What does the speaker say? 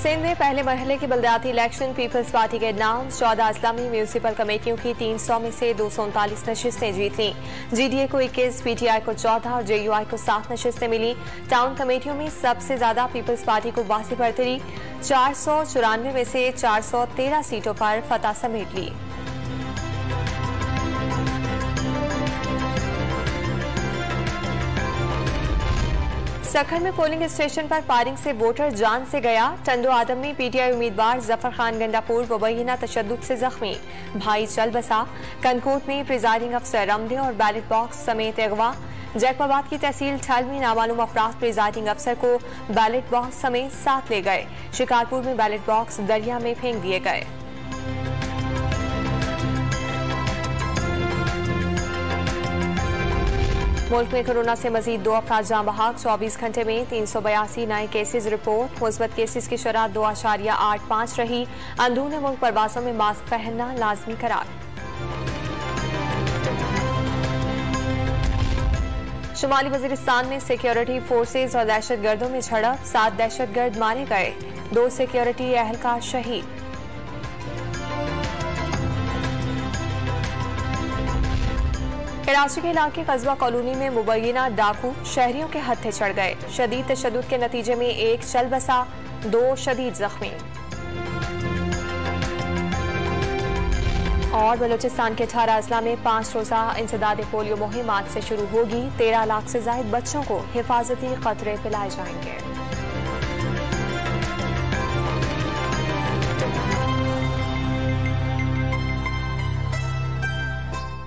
सिंध में पहले मरहले की बल्दियाती इलेक्शन पीपल्स पार्टी के नाम 14 इस्लामी म्यूनिसिपल कमेटियों की 300 में से 239 नशिस्तें जीत लीं। GDA को 21, PTI को 14 और JUI को 7 नशिस्तें मिली। टाउन कमेटियों में सबसे ज्यादा पीपल्स पार्टी को वासी बरतरी 494 में से 413 सीटों पर फतह समेट ली। सखर में पोलिंग स्टेशन पर फायरिंग से वोटर जान से गया। टंडो आदम में PTI उम्मीदवार जफर खान गंडापुर मुबैना तशद्दुद से जख्मी, भाई चल बसा। कनकोट में प्रिजाइडिंग अफसर रमदे और बैलेट बॉक्स समेत अगवा। जैकबाबाद की तहसील ठल में नामालूम अफराद प्रिजाइडिंग अफसर को बैलेट बॉक्स समेत साथ ले गए। शिकारपुर में बैलेट बॉक्स दरिया में फेंक दिए गए। मुल्क में कोरोना से मजीद 2 अफराद जाँ बहक। 24 घंटे में 382 नए केसेज रिपोर्ट। मुस्बत केसेज की शरह 2.85 रही। अंदरूनी मुल्क परवासों में मास्क पहनना लाजमी करार। शुमाली वजीरिस्तान में सिक्योरिटी फोर्सेज और दहशत गर्दों में झड़प। 7 दहशतगर्द मारे गए, 2 सिक्योरिटी एहलकार शहीद। कराची के इलाके कस्बा कॉलोनी में मुबैना डाकू शहरियों के हत्थे चढ़ गए। शदीद तशद्दुद के नतीजे में 1 चल बसा, 2 शदीद जख्मी। और बलूचिस्तान के 18 अजला में 5 रोजा इंसदाद पोलियो मुहिम आज से शुरू होगी। 13 लाख से ज्यादा बच्चों को हिफाजती कतरे पिलाए जाएंगे।